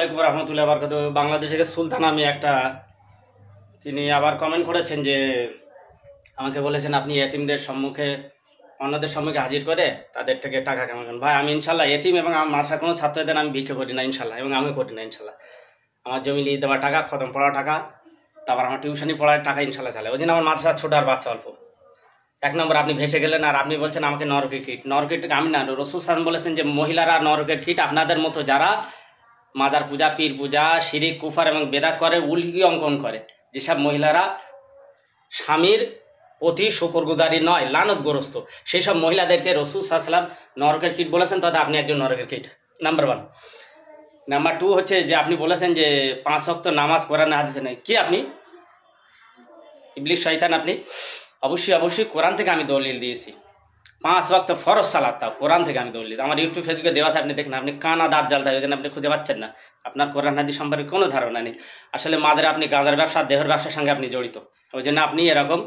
আলাইকুম রহমতুল্লাহ বরকাত। বাংলাদেশ থেকে সুলতান আমি একটা, তিনি আবার কমেন্ট করেছেন যে আমাকে বলেছেন আপনি এতিমদের সম্মুখে অন্যদের সম্মুখে হাজির করে তাদের থেকে টাকা কামাবেন। ভাই আমি ইনশাল্লাহ এতিম এবং আমার মাদ্রাসার কোনো ছাত্রদের আমি ভিক্ষে করি না ইনশাল্লাহ, এবং আমি করি না ইনশাল্লাহ। আমার জমি লিজ দেওয়ার টাকা, খতম পড়ার টাকা, তারপর আমার টিউশনি পড়ার টাকা ইনশাল্লাহ চালে। ওই দিন আমার মাদ্রাসা ছোট আর বাচ্চা অল্প। এক নম্বর আপনি ভেসে গেলেন, আর আপনি বলছেন আমাকে নরকের কীট। নরকের আমি না, রসুল সাল্লাল্লাহু আলাইহি বলেছেন যে মহিলারা নরকের কীট। আপনাদের মতো যারা মাদার পূজা, পীর পূজা, শিরিক, কুফার এবং বেদাত করে, উল্কি অঙ্কন করে, যেসব মহিলারা স্বামীর প্রতি শুকরগুজারি নয়, লানতগ্রস্ত, সেই সব মহিলাদেরকে রসুল সাল্লাল্লাহু আলাইহি ওয়াসাল্লাম নরকের কীট বলেছেন। তবে আপনি একজন নরকের কীট, নাম্বার 1। নাম্বার 2 হচ্ছে যে আপনি বলেছেন যে 5 ওয়াক্ত নামাজ কোরআনে হাদিসে নেই। কি আপনি ইবলিস শয়তান? আপনি অবশ্যই কোরআন থেকে আমি দলিল দিয়েছি। 5 ওয়াক্ত ফরজ সালাত, তাও কোরআন থেকে আমি দলিল। আমার ইউটিউব ফেসবুকে দেওয়া আছে, আপনি দেখেন। আপনি কানা দাঁত জাল থাকে, ওই জন্য আপনি খুঁজে পাচ্ছেন না। আপনার কোরআন হাদিস সম্পর্কে কোনো ধারণা নেই। আসলে মাদের আপনি গাঁজার ব্যবসা, দেহের ব্যবসার সঙ্গে আপনি জড়িত, ওই জন্য আপনি এরকম,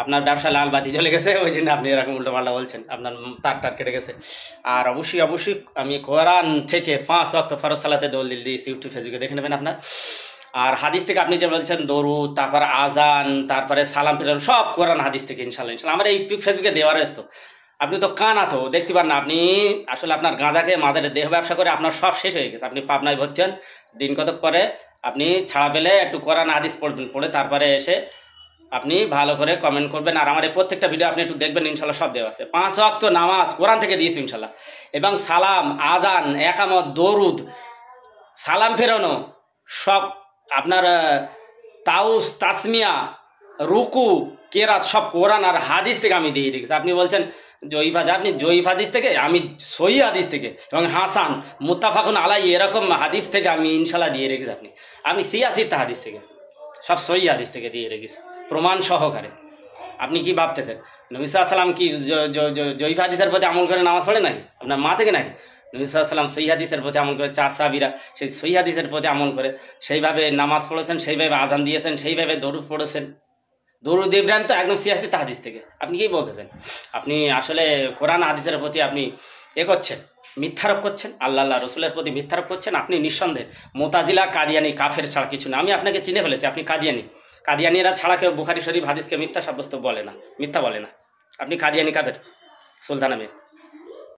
আপনার ব্যবসা লাল বাতি জ্বলে গেছে, ওই জন্য আপনি এরকম উল্টোপাল্টা বলছেন, আপনার তার কেটে গেছে। আর অবশ্যই আমি কোরআন থেকে 5 ওয়াক্ত ফরজ সালাতে দলিল দিয়েছি, ইউটিউব ফেসবুকে দেখে নেবেন আপনার। আর হাদিস থেকে আপনি যে বলছেন দরুদ, তারপরে আজান, তারপরে সালাম ফেরানো, সব কোরআন হাদিস থেকে ইনশাল্লাহ। আমার ইউটিউব ফেসবুকে দেওয়া রয়েছে। তো আপনি তো কানা, তো দেখতে পান না। আপনি আসলে আপনার গাঁজাকে মাদের দেহ ব্যবসা করে আপনার সব শেষ হয়ে গেছে। আপনি পাবনায় ভর্তি হন, দিন কতক পরে আপনি ছাড়া পেলে একটু কোরআন হাদিস পড়বেন, পড়ে তারপরে এসে আপনি ভালো করে কমেন্ট করবেন। আর আমার এই প্রত্যেকটা ভিডিও আপনি একটু দেখবেন, ইনশাল্লাহ সব দেওয়া আছে। 5 ওয়াক্ত নামাজ কোরআন থেকে দিয়েছি ইনশাল্লাহ, এবং সালাম, আজান, একামত, দরুদ, সালাম ফেরানো, সব আপনার তাউস, তাসমিয়া, রুকু, কেরাত, সব কোরআন আর হাদিস থেকে আমি দিয়ে রেখেছি। আপনি বলছেন জয়ীফ হাদিস, আপনি জয়ীফ হাদিস থেকে, আমি সহি হাদিস থেকে, এবং হাসান, মুত্তাফাকুন আলাই, এরকম হাদিস থেকে আমি ইনশাল্লাহ দিয়ে রেখেছি। আপনি সিয়াসিত্তা হাদিস থেকে, সব সহি হাদিস থেকে দিয়ে রেখেছি প্রমাণ সহকারে। আপনি কি ভাবতেছেন নবী সাল্লাল্লাহু আলাইহি ওয়াসাল্লাম কি জয়ীফ হাদিসের প্রতি আমল করে নামাজ পড়ে নাকি? আপনার মা থেকে নাকি? নবী সাল্লাল্লাহু আলাইহি ওয়াসাল্লাম সহি হাদিসের প্রতি আমল করে, সাহাবীরা সেই সহি হাদিসের প্রতি আমল করে সেইভাবে নামাজ পড়েছেন, সেইভাবে আজান দিয়েছেন, সেইভাবে দরুদ পড়েছেন। দরুদ ইব্রাহিম তো একদম সিয়াসিত্তা হাদিস থেকে। আপনি কি বলতেছেন? আপনি আসলে কোরআন হাদিসের প্রতি আপনি করছেন, মিথ্যারোপ করছেন, আল্লাহ রসুলের প্রতি মিথ্যারোপ করছেন। আপনি নিঃসন্দেহে মুতাজিলা, কাদিয়ানি, কাফের ছাড়া কিছু না। আমি আপনাকে চিনে ফেলেছি, আপনি কাদিয়ানিরা ছাড়া কেউ বুখারী শরীফ হাদিসকে মিথ্যা সাব্যস্ত বলে না, মিথ্যা বলে না। আপনি কাদিয়ানি, কাফের, সুলতান আমি।